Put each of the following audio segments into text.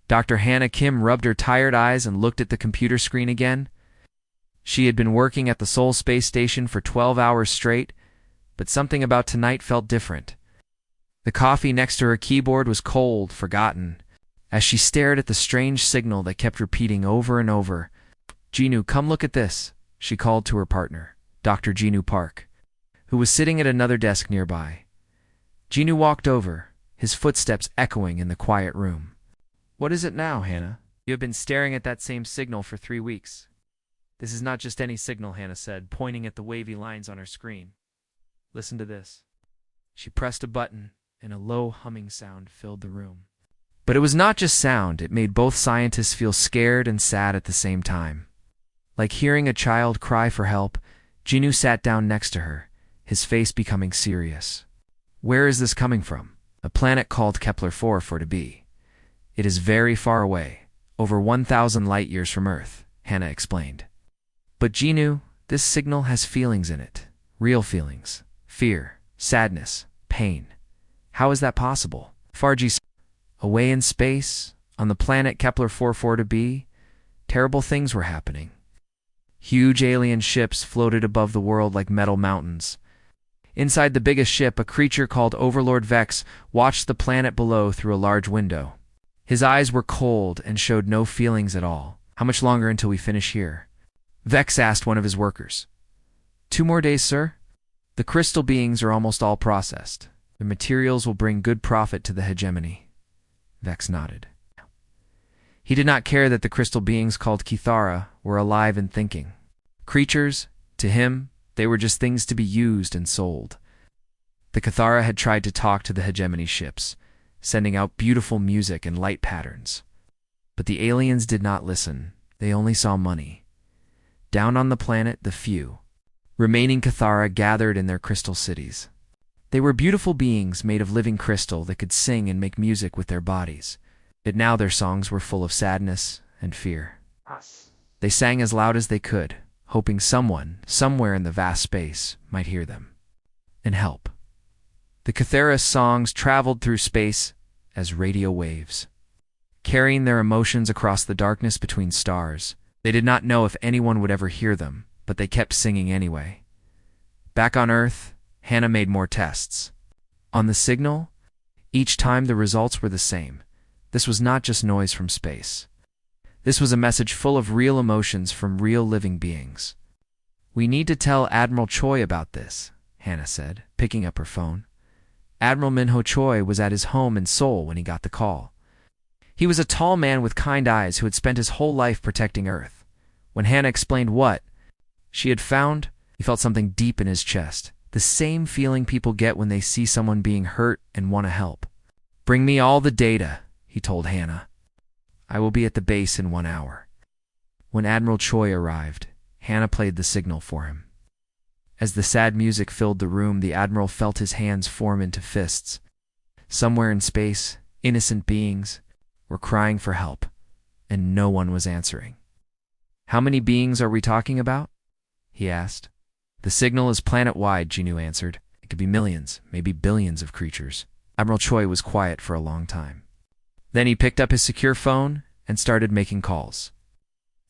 Dr. Hannah Kim rubbed her tired eyes and looked at the computer screen again. She had been working at the Seoul space station for 12 hours straight, but something about tonight felt different. The coffee next to her keyboard was cold, forgotten, as she stared at the strange signal that kept repeating over and over. "Jinu, come look at this," she called to her partner, Dr. Jinu Park, who was sitting at another desk nearby. Jinu walked over, his footsteps echoing in the quiet room. "What is it now, Hannah? You have been staring at that same signal for 3 weeks." "This is not just any signal," Hannah said, pointing at the wavy lines on her screen. "Listen to this." She pressed a button, and a low humming sound filled the room. But it was not just sound, it made both scientists feel scared and sad at the same time. Like hearing a child cry for help, Jinu sat down next to her, his face becoming serious. "Where is this coming from?" "A planet called Kepler-4 for to be. It is very far away, over 1,000 light years from Earth," Hannah explained. "But Jinu, this signal has feelings in it. Real feelings. Fear, sadness, pain. How is that possible?" Farji, "Away in space, on the planet Kepler-4 to be, terrible things were happening. Huge alien ships floated above the world like metal mountains. Inside the biggest ship, a creature called Overlord Vex watched the planet below through a large window. His eyes were cold and showed no feelings at all. How much longer until we finish here?" Vex asked one of his workers. 2 more days, sir. The crystal beings are almost all processed. The materials will bring good profit to the hegemony." Vex nodded. He did not care that the crystal beings called Kithara were alive and thinking. Creatures, to him, they were just things to be used and sold. The Kithara had tried to talk to the hegemony ships, sending out beautiful music and light patterns. But the aliens did not listen. They only saw money. Down on the planet, the few remaining Kithara gathered in their crystal cities. They were beautiful beings made of living crystal that could sing and make music with their bodies. But now their songs were full of sadness and fear. They sang as loud as they could, hoping someone, somewhere in the vast space, might hear them and help. The Kithara's songs traveled through space as radio waves, carrying their emotions across the darkness between stars. They did not know if anyone would ever hear them, but they kept singing anyway. Back on Earth, Hannah made more tests. On the signal, each time the results were the same. This was not just noise from space. This was a message full of real emotions from real living beings. "We need to tell Admiral Choi about this," Hannah said, picking up her phone. Admiral Minho Choi was at his home in Seoul when he got the call. He was a tall man with kind eyes who had spent his whole life protecting Earth. When Hannah explained what she had found, he felt something deep in his chest, the same feeling people get when they see someone being hurt and want to help. "Bring me all the data," he told Hannah. "I will be at the base in 1 hour." When Admiral Choi arrived, Hannah played the signal for him. As the sad music filled the room, the Admiral felt his hands form into fists. Somewhere in space, innocent beings were crying for help, and no one was answering. "How many beings are we talking about?" he asked. "The signal is planet-wide," Jinu answered. "It could be millions, maybe billions of creatures." Admiral Choi was quiet for a long time. Then he picked up his secure phone and started making calls.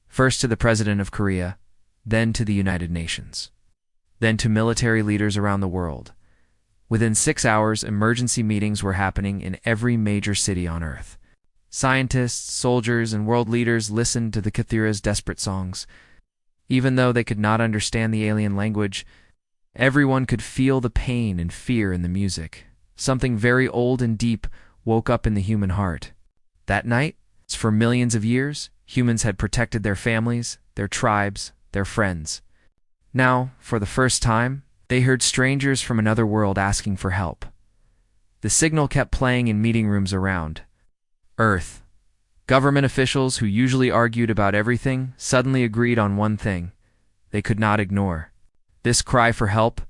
First to the President of Korea, then to the United Nations, then to military leaders around the world. Within 6 hours, emergency meetings were happening in every major city on Earth. Scientists, soldiers, and world leaders listened to the Kithara's desperate songs. Even though they could not understand the alien language, everyone could feel the pain and fear in the music. Something very old and deep woke up in the human heart. That night, for millions of years, humans had protected their families, their tribes, their friends. Now, for the first time, they heard strangers from another world asking for help. The signal kept playing in meeting rooms around Earth. Government officials who usually argued about everything suddenly agreed on one thing they could not ignore. This cry for help.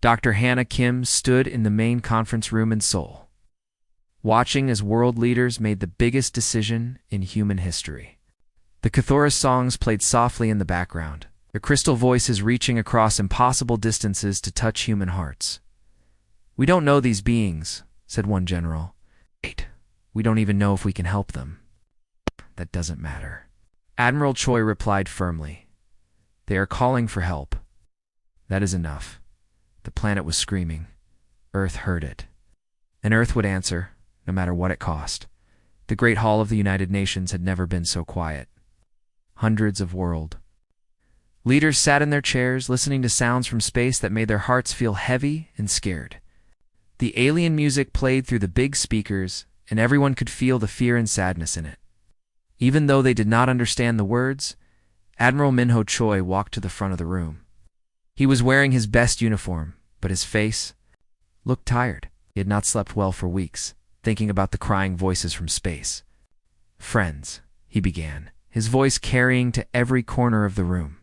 Dr. Hannah Kim stood in the main conference room in Seoul, watching as world leaders made the biggest decision in human history. The Kithara's songs played softly in the background, their crystal voices reaching across impossible distances to touch human hearts. "We don't know these beings," said one general. "Wait, we don't even know if we can help them." That doesn't matter. Admiral Choi replied firmly. They are calling for help. That is enough. The planet was screaming. Earth heard it. And Earth would answer, no matter what it cost. The Great Hall of the United Nations had never been so quiet. Hundreds of world leaders sat in their chairs, listening to sounds from space that made their hearts feel heavy and scared. The alien music played through the big speakers, and everyone could feel the fear and sadness in it. Even though they did not understand the words, Admiral Minho Choi walked to the front of the room. He was wearing his best uniform, but his face looked tired. He had not slept well for weeks, thinking about the crying voices from space. Friends, he began, his voice carrying to every corner of the room.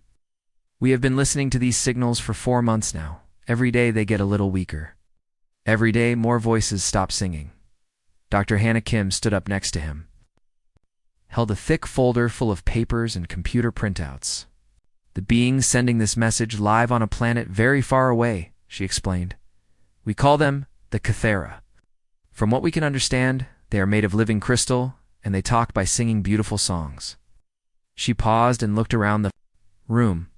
We have been listening to these signals for 4 months now. Every day they get a little weaker. Every day more voices stop singing. Dr. Hannah Kim stood up next to him, held a thick folder full of papers and computer printouts. The beings sending this message live on a planet very far away, she explained. We call them the Cathera. From what we can understand, they are made of living crystal, and they talk by singing beautiful songs. She paused and looked around the room,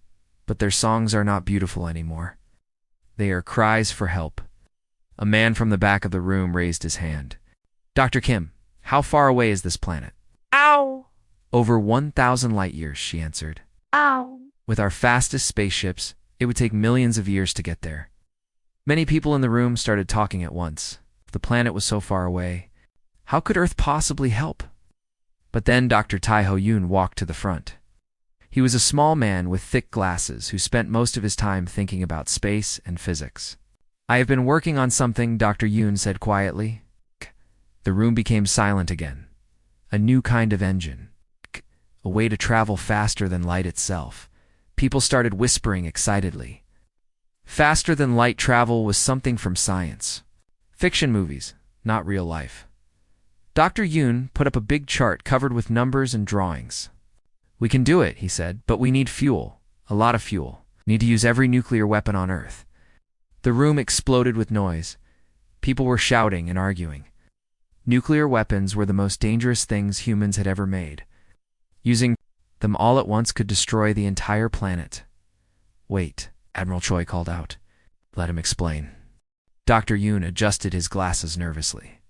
but their songs are not beautiful anymore. They are cries for help. A man from the back of the room raised his hand. Dr. Kim, how far away is this planet? Ow! Over 1,000 light years, she answered. Ow! With our fastest spaceships, it would take millions of years to get there. Many people in the room started talking at once. If the planet was so far away, how could Earth possibly help? But then Dr. Tai Ho Yoon walked to the front. He was a small man with thick glasses who spent most of his time thinking about space and physics. I have been working on something, Dr. Yoon said quietly. The room became silent again. A new kind of engine. A way to travel faster than light itself. People started whispering excitedly. Faster than light travel was something from science. Fiction movies, not real life. Dr. Yoon put up a big chart covered with numbers and drawings. We can do it, he said, but we need fuel. A lot of fuel. We need to use every nuclear weapon on Earth. The room exploded with noise. People were shouting and arguing. Nuclear weapons were the most dangerous things humans had ever made. Using them all at once could destroy the entire planet. Wait, Admiral Choi called out. Let him explain. Dr. Yoon adjusted his glasses nervously.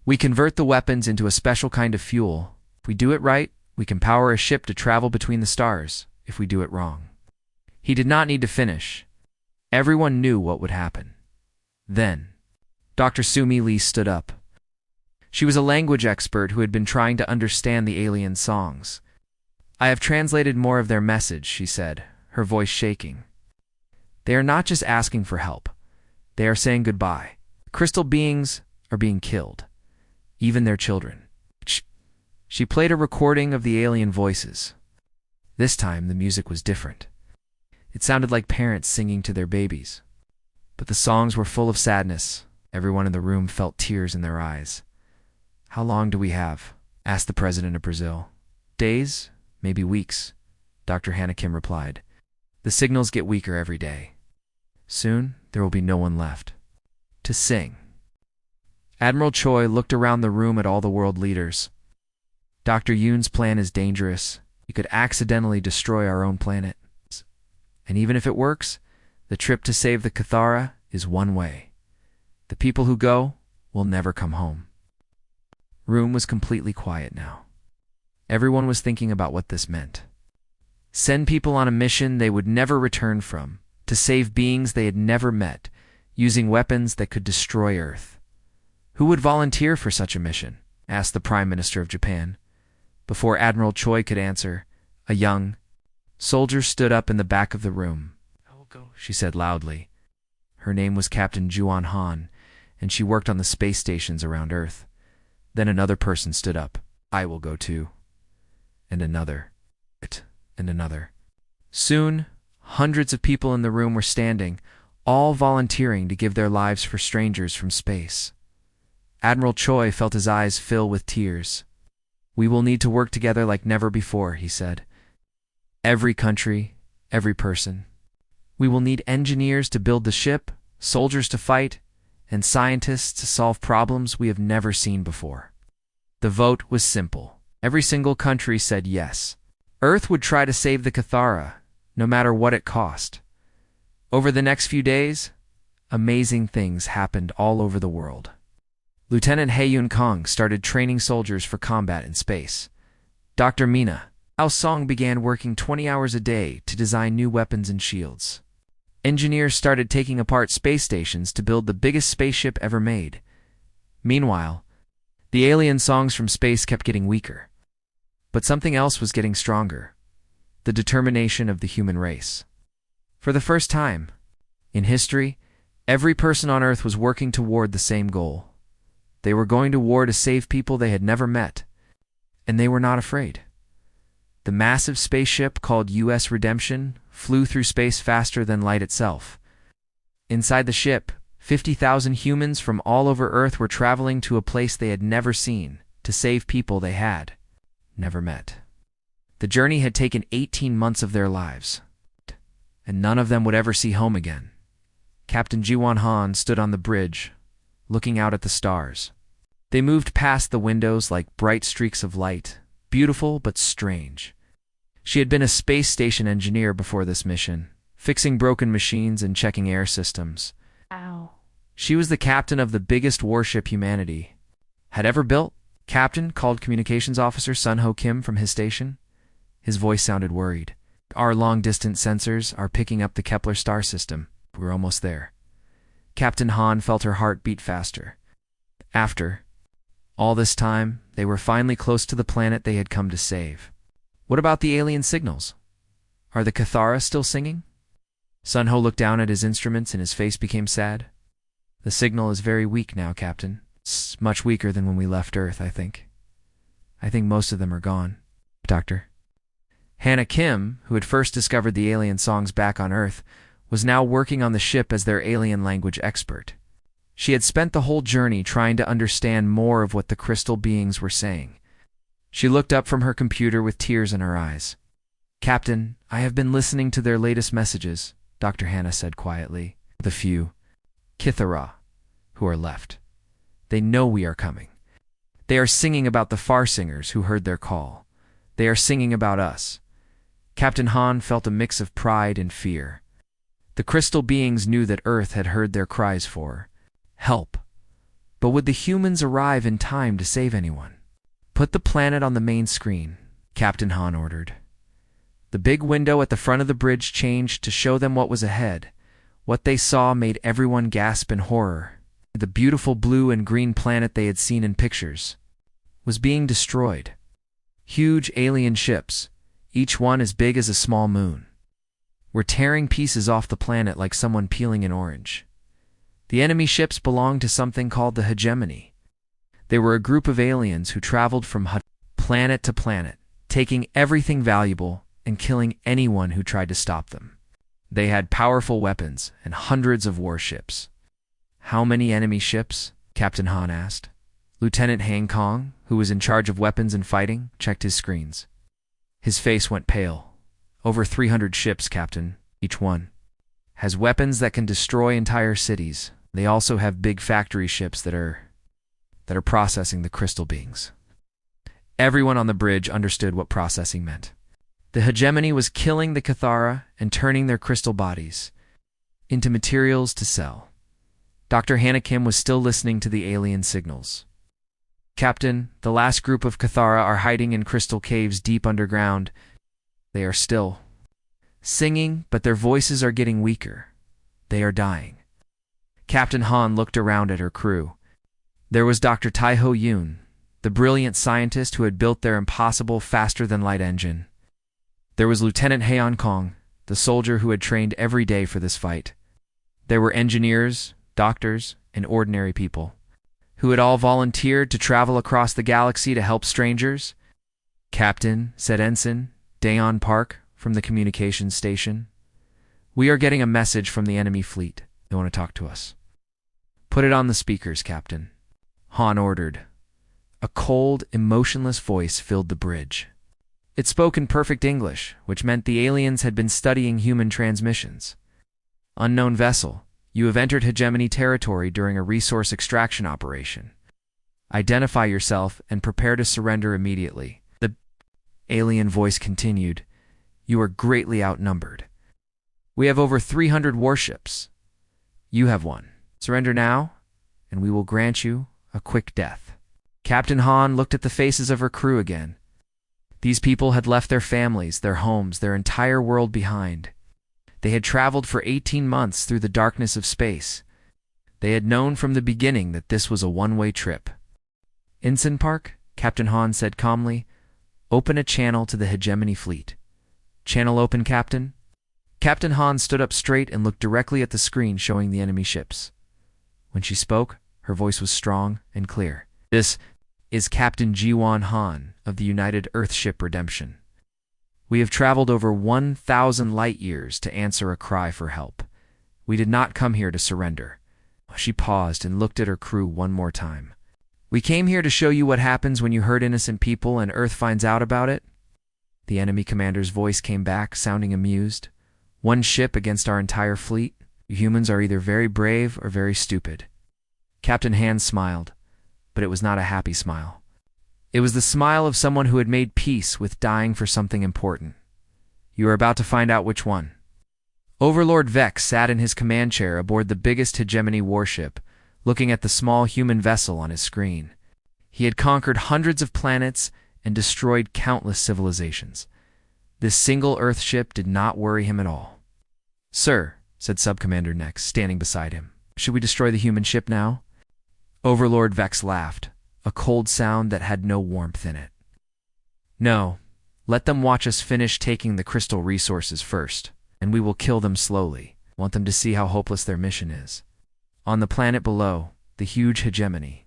We convert the weapons into a special kind of fuel. If we do it right, we can power a ship to travel between the stars. If we do it wrong. He did not need to finish. Everyone knew what would happen. Then, Dr. Sumi Lee stood up. She was a language expert who had been trying to understand the alien songs. I have translated more of their message, she said, her voice shaking. They are not just asking for help. They are saying goodbye. Crystal beings are being killed. Even their children. She played a recording of the alien voices. This time the music was different. It sounded like parents singing to their babies. But the songs were full of sadness. Everyone in the room felt tears in their eyes. How long do we have? Asked the president of Brazil. Days, maybe weeks, Dr. Hannah Kim replied. The signals get weaker every day. Soon, there will be no one left to sing. Admiral Choi looked around the room at all the world leaders. Dr. Yoon's plan is dangerous. He could accidentally destroy our own planet. And even if it works, the trip to save the Cathara is one way. The people who go will never come home. Room was completely quiet now. Everyone was thinking about what this meant. Send people on a mission they would never return from, to save beings they had never met, using weapons that could destroy Earth. Who would volunteer for such a mission? Asked the Prime Minister of Japan. Before Admiral Choi could answer, a young soldier stood up in the back of the room. I will go, she said loudly. Her name was Captain Juan Han, and she worked on the space stations around Earth. Then another person stood up. I will go too. And another. And another. Soon, hundreds of people in the room were standing, all volunteering to give their lives for strangers from space. Admiral Choi felt his eyes fill with tears. We will need to work together like never before, he said. Every country, every person. We will need engineers to build the ship, soldiers to fight, and scientists to solve problems we have never seen before. The vote was simple. Every single country said yes. Earth would try to save the Cathara, no matter what it cost. Over the next few days, amazing things happened all over the world. Lieutenant He Kong started training soldiers for combat in space. Dr. Mina Ao Song began working 20 hours a day to design new weapons and shields. Engineers started taking apart space stations to build the biggest spaceship ever made. Meanwhile, the alien songs from space kept getting weaker. But something else was getting stronger: the determination of the human race. For the first time in history, every person on Earth was working toward the same goal. They were going to war to save people they had never met, and they were not afraid. The massive spaceship called US Redemption flew through space faster than light itself. Inside the ship, 50,000 humans from all over Earth were traveling to a place they had never seen to save people they had never met. The journey had taken 18 months of their lives, and none of them would ever see home again. Captain Jiwan Han stood on the bridge, looking out at the stars. They moved past the windows like bright streaks of light, beautiful but strange. She had been a space station engineer before this mission, fixing broken machines and checking air systems. Ow. She was the captain of the biggest warship humanity had ever built. Captain called Communications Officer Sun Ho Kim from his station. His voice sounded worried. Our long-distance sensors are picking up the Kepler star system. We're almost there. Captain Han felt her heart beat faster. After all this time, they were finally close to the planet they had come to save. What about the alien signals? Are the Cathara still singing? Sun Ho looked down at his instruments and his face became sad. The signal is very weak now, Captain. It's much weaker than when we left Earth, I think. I think most of them are gone, Doctor. Hannah Kim, who had first discovered the alien songs back on Earth, was now working on the ship as their alien language expert. She had spent the whole journey trying to understand more of what the crystal beings were saying. She looked up from her computer with tears in her eyes. Captain, I have been listening to their latest messages, Dr. Hannah said quietly. The few Kithara who are left. They know we are coming. They are singing about the far singers who heard their call. They are singing about us. Captain Han felt a mix of pride and fear. The crystal beings knew that Earth had heard their cries for help. But would the humans arrive in time to save anyone? Put the planet on the main screen, Captain Han ordered. The big window at the front of the bridge changed to show them what was ahead. What they saw made everyone gasp in horror. The beautiful blue and green planet they had seen in pictures was being destroyed. Huge alien ships, each one as big as a small moon, were tearing pieces off the planet like someone peeling an orange. The enemy ships belonged to something called the Hegemony. They were a group of aliens who traveled from planet to planet, taking everything valuable and killing anyone who tried to stop them. They had powerful weapons and hundreds of warships. How many enemy ships? Captain Han asked. Lieutenant Hang Kong, who was in charge of weapons and fighting, checked his screens. His face went pale. Over 300 ships, Captain. Each one has weapons that can destroy entire cities. They also have big factory ships that are processing the crystal beings. Everyone on the bridge understood what processing meant. The Hegemony was killing the Cathara and turning their crystal bodies into materials to sell. Dr. Hannah Kim was still listening to the alien signals. Captain, the last group of Cathara are hiding in crystal caves deep underground. They are still singing, but their voices are getting weaker. They are dying. Captain Han looked around at her crew. There was Dr. Tai Ho Yoon, the brilliant scientist who had built their impossible faster-than-light engine. There was Lieutenant Heon Kong, the soldier who had trained every day for this fight. There were engineers, doctors, and ordinary people who had all volunteered to travel across the galaxy to help strangers. Captain, said Ensign Daeon Park from the communications station, we are getting a message from the enemy fleet. They want to talk to us. Put it on the speakers, Captain, Han ordered. A cold, emotionless voice filled the bridge. It spoke in perfect English, which meant the aliens had been studying human transmissions. Unknown vessel, you have entered Hegemony territory during a resource extraction operation. Identify yourself and prepare to surrender immediately. alien voice continued, "You are greatly outnumbered. We have over 300 warships. You have one. Surrender now, and we will grant you a quick death." Captain Han looked at the faces of her crew again. These people had left their families, their homes, their entire world behind. They had traveled for 18 months through the darkness of space. They had known from the beginning that this was a one-way trip. "Ensign Park," Captain Han said calmly, "open a channel to the hegemony fleet." "Channel open, Captain." Captain Han stood up straight and looked directly at the screen showing the enemy ships. When she spoke, her voice was strong and clear. "This is Captain Jiwan Han of the United Earthship Redemption. We have traveled over 1,000 light-years to answer a cry for help. We did not come here to surrender." She paused and looked at her crew one more time. "We came here to show you what happens when you hurt innocent people and Earth finds out about it." The enemy commander's voice came back, sounding amused. "One ship against our entire fleet? You humans are either very brave or very stupid." Captain Han smiled, but it was not a happy smile. It was the smile of someone who had made peace with dying for something important. "You are about to find out which one." Overlord Vex sat in his command chair aboard the biggest hegemony warship, looking at the small human vessel on his screen. He had conquered hundreds of planets and destroyed countless civilizations. This single Earth ship did not worry him at all. "Sir," said Subcommander Nex, standing beside him, "should we destroy the human ship now?" Overlord Vex laughed, a cold sound that had no warmth in it. "No, let them watch us finish taking the crystal resources first, and we will kill them slowly. I want them to see how hopeless their mission is." On the planet below, the huge hegemony,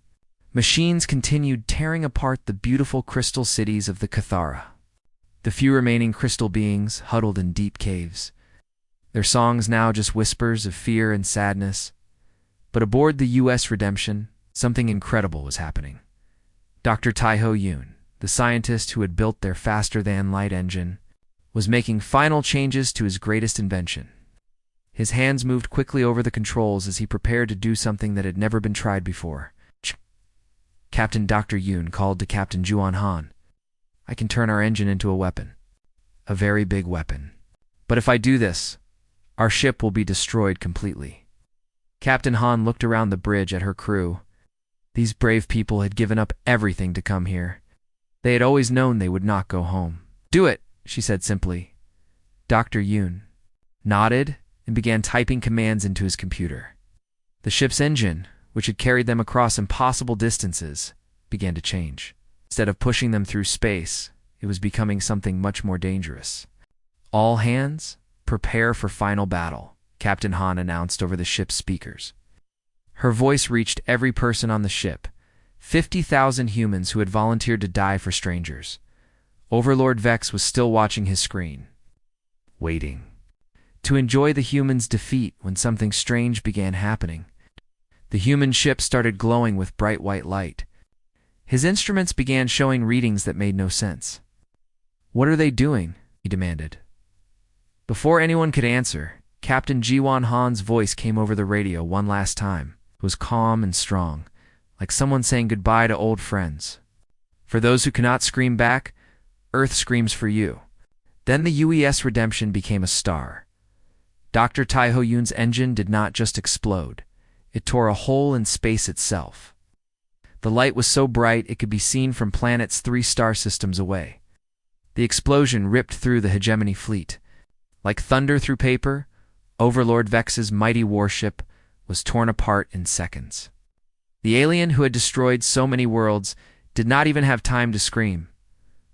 machines continued tearing apart the beautiful crystal cities of the Cathara. The few remaining crystal beings huddled in deep caves, their songs now just whispers of fear and sadness. But aboard the U.S. Redemption, something incredible was happening. Dr. Taiho Yoon, the scientist who had built their faster-than-light engine, was making final changes to his greatest invention. His hands moved quickly over the controls as he prepared to do something that had never been tried before. Captain Dr. Yoon called to Captain Juan Han. "I can turn our engine into a weapon. A very big weapon. But if I do this, our ship will be destroyed completely." Captain Han looked around the bridge at her crew. These brave people had given up everything to come here. They had always known they would not go home. "Do it," she said simply. Dr. Yoon nodded and began typing commands into his computer. The ship's engine, which had carried them across impossible distances, began to change. Instead of pushing them through space, it was becoming something much more dangerous. "All hands, prepare for final battle," Captain Han announced over the ship's speakers. Her voice reached every person on the ship, 50,000 humans who had volunteered to die for strangers. Overlord Vex was still watching his screen, waiting to enjoy the humans' defeat when something strange began happening. The human ship started glowing with bright white light. His instruments began showing readings that made no sense. "What are they doing?" he demanded. Before anyone could answer, Captain Jiwan Han's voice came over the radio one last time. It was calm and strong, like someone saying goodbye to old friends. "For those who cannot scream back, Earth screams for you." Then the UES Redemption became a star. Dr. Taiho Yoon's engine did not just explode. It tore a hole in space itself. The light was so bright it could be seen from planets 3 star systems away. The explosion ripped through the hegemony fleet. Like thunder through paper, Overlord Vex's mighty warship was torn apart in seconds. The alien who had destroyed so many worlds did not even have time to scream.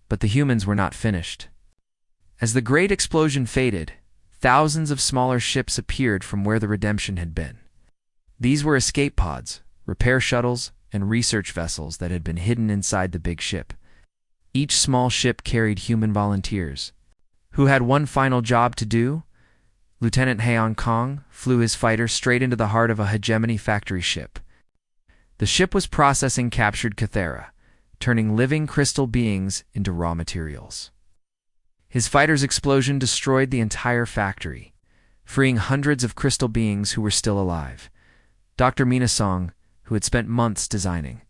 But the humans were not finished. As the great explosion faded, thousands of smaller ships appeared from where the Redemption had been. These were escape pods, repair shuttles, and research vessels that had been hidden inside the big ship. Each small ship carried human volunteers, who had one final job to do. Lieutenant Haeon Kong flew his fighter straight into the heart of a hegemony factory ship. The ship was processing captured Cathara, turning living crystal beings into raw materials. His fighter's explosion destroyed the entire factory, freeing hundreds of crystal beings who were still alive. Dr. Minasong, who had spent months designing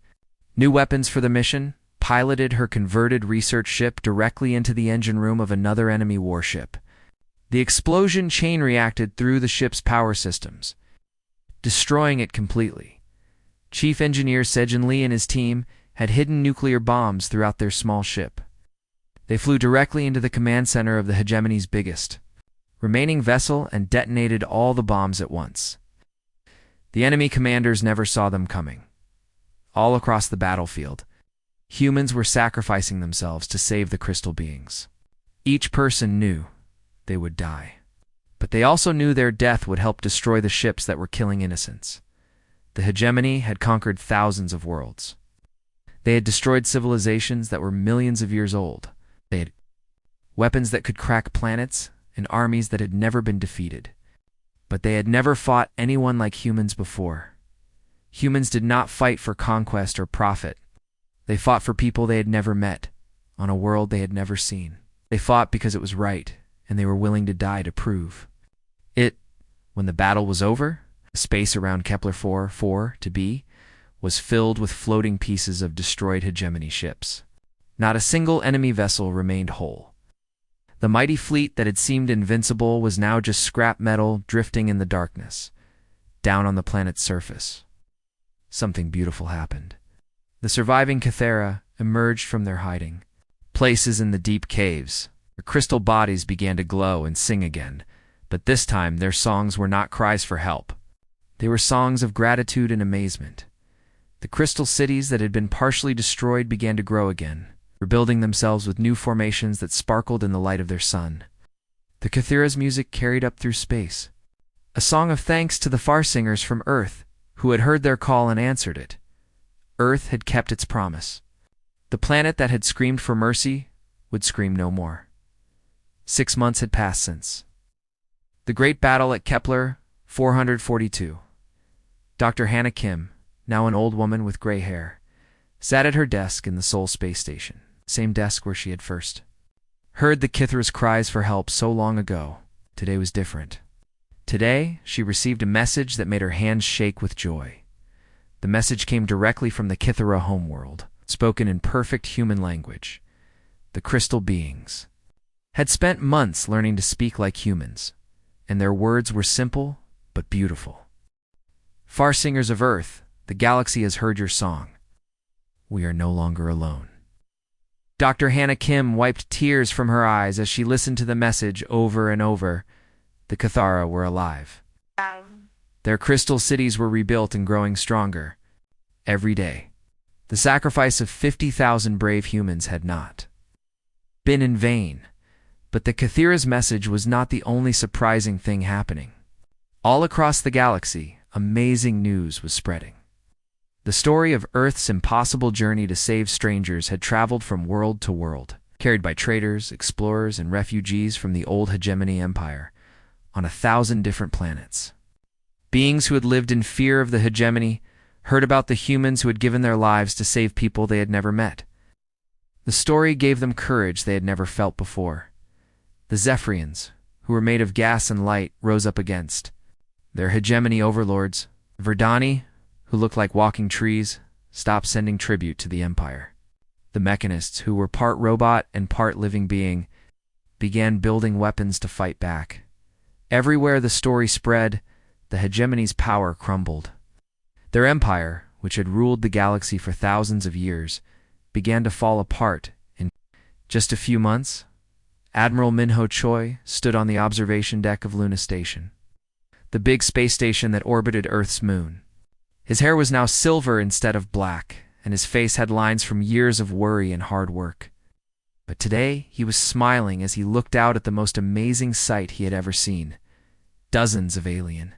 new weapons for the mission, piloted her converted research ship directly into the engine room of another enemy warship. The explosion chain reacted through the ship's power systems, destroying it completely. Chief Engineer Sejin Lee and his team had hidden nuclear bombs throughout their small ship. They flew directly into the command center of the hegemony's biggest remaining vessel and detonated all the bombs at once. The enemy commanders never saw them coming. All across the battlefield, humans were sacrificing themselves to save the crystal beings. Each person knew they would die, but they also knew their death would help destroy the ships that were killing innocents. The hegemony had conquered thousands of worlds. They had destroyed civilizations that were millions of years old. They had weapons that could crack planets and armies that had never been defeated. But they had never fought anyone like humans before. Humans did not fight for conquest or profit. They fought for people they had never met, on a world they had never seen. They fought because it was right, and they were willing to die to prove it. When the battle was over, the space around Kepler 4 to B was filled with floating pieces of destroyed hegemony ships. Not a single enemy vessel remained whole. The mighty fleet that had seemed invincible was now just scrap metal drifting in the darkness, down on the planet's surface. Something beautiful happened. The surviving Cathera emerged from their hiding places in the deep caves. Their crystal bodies began to glow and sing again, but this time their songs were not cries for help. They were songs of gratitude and amazement. The crystal cities that had been partially destroyed began to grow again, rebuilding themselves with new formations that sparkled in the light of their sun. The Cathera's music carried up through space, a song of thanks to the far singers from Earth who had heard their call and answered it. Earth had kept its promise. The planet that had screamed for mercy would scream no more. 6 months had passed since the great battle at Kepler 442. Dr. Hannah Kim, now an old woman with gray hair, sat at her desk in the Seoul space station, same desk where she had first heard the Kithra's cries for help so long ago. Today was different. Today, she received a message that made her hands shake with joy. The message came directly from the Kithra homeworld, spoken in perfect human language. The crystal beings had spent months learning to speak like humans, and their words were simple but beautiful. Far singers of Earth, the galaxy has heard your song. We are no longer alone. Dr. Hannah Kim wiped tears from her eyes as she listened to the message over and over. The Cathara were alive. Their crystal cities were rebuilt and growing stronger every day. The sacrifice of 50,000 brave humans had not been in vain. But the Cathera's message was not the only surprising thing happening. All across the galaxy, amazing news was spreading. The story of Earth's impossible journey to save strangers had traveled from world to world, carried by traders, explorers, and refugees from the old hegemony empire, on 1,000 different planets. Beings who had lived in fear of the hegemony heard about the humans who had given their lives to save people they had never met. The story gave them courage they had never felt before. The Zephyrians, who were made of gas and light, rose up against their hegemony overlords. Verdani, who looked like walking trees, stopped sending tribute to the empire. The Mechanists, who were part robot and part living being, began building weapons to fight back. Everywhere the story spread, the hegemony's power crumbled. Their empire, which had ruled the galaxy for thousands of years, began to fall apart in just a few months. Admiral Minho Choi stood on the observation deck of Luna Station, the big space station that orbited Earth's moon. His hair was now silver instead of black, and his face had lines from years of worry and hard work. But today he was smiling as he looked out at the most amazing sight he had ever seen. Dozens of alien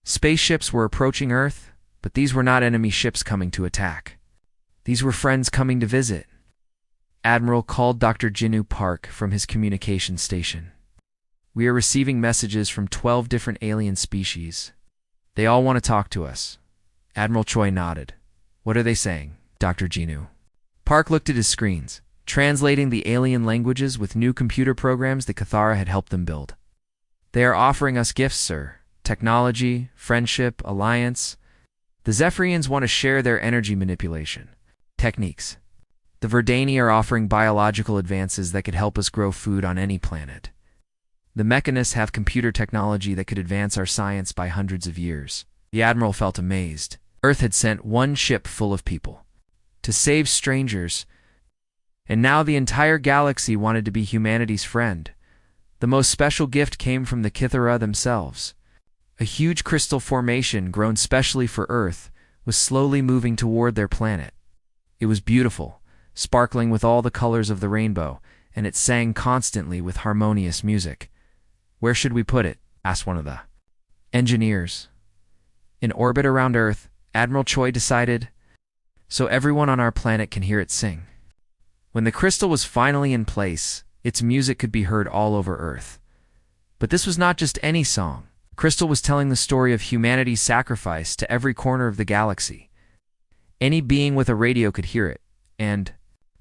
spaceships were approaching Earth, but these were not enemy ships coming to attack. These were friends coming to visit. Admiral called Dr. Jinu Park from his communication station. We are receiving messages from 12 different alien species. They all want to talk to us. Admiral Choi nodded. What are they saying, Dr. Jinu? Park looked at his screens, translating the alien languages with new computer programs the Cathara had helped them build. They are offering us gifts, sir. Technology, friendship, alliance. The Zephyrians want to share their energy manipulation techniques. The Verdani are offering biological advances that could help us grow food on any planet. The Mechanists have computer technology that could advance our science by hundreds of years. The Admiral felt amazed. Earth had sent one ship full of people to save strangers, and now the entire galaxy wanted to be humanity's friend. The most special gift came from the Kythera themselves. A huge crystal formation grown specially for Earth was slowly moving toward their planet. It was beautiful, sparkling with all the colors of the rainbow, and it sang constantly with harmonious music. "Where should we put it?" asked one of the engineers. "In orbit around Earth," Admiral Choi decided, "so everyone on our planet can hear it sing." When the crystal was finally in place, its music could be heard all over Earth. But this was not just any song. The crystal was telling the story of humanity's sacrifice to every corner of the galaxy. Any being with a radio could hear it, and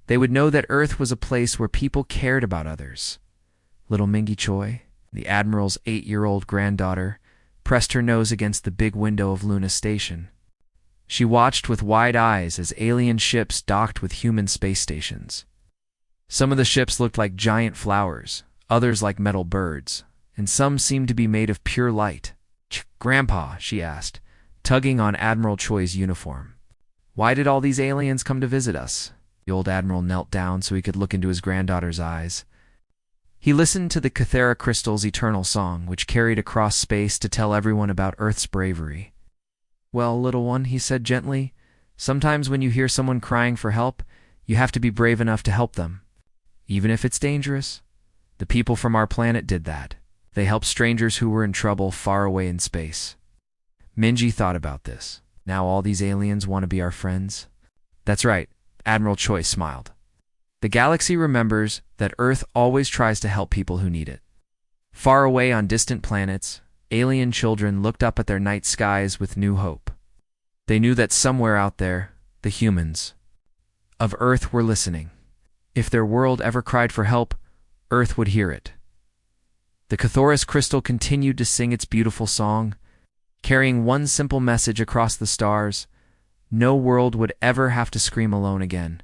they would know that Earth was a place where people cared about others. Little Mingy Choi, the Admiral's 8-year-old granddaughter, pressed her nose against the big window of Luna Station. She watched with wide eyes as alien ships docked with human space stations. Some of the ships looked like giant flowers, others like metal birds, and some seemed to be made of pure light. "Grandpa," she asked, tugging on Admiral Choi's uniform, "why did all these aliens come to visit us?" The old Admiral knelt down so he could look into his granddaughter's eyes. He listened to the Kythera Crystal's eternal song, which carried across space to tell everyone about Earth's bravery. "Well, little one," he said gently, "sometimes when you hear someone crying for help, you have to be brave enough to help them, even if it's dangerous. The people from our planet did that. They helped strangers who were in trouble far away in space." Minji thought about this. Now all these aliens want to be our friends? That's right, Admiral Choi smiled. The galaxy remembers that Earth always tries to help people who need it. Far away on distant planets, alien children looked up at their night skies with new hope. They knew that somewhere out there, the humans of Earth were listening. If their world ever cried for help, Earth would hear it. The Kythera crystal continued to sing its beautiful song, carrying one simple message across the stars: no world would ever have to scream alone again.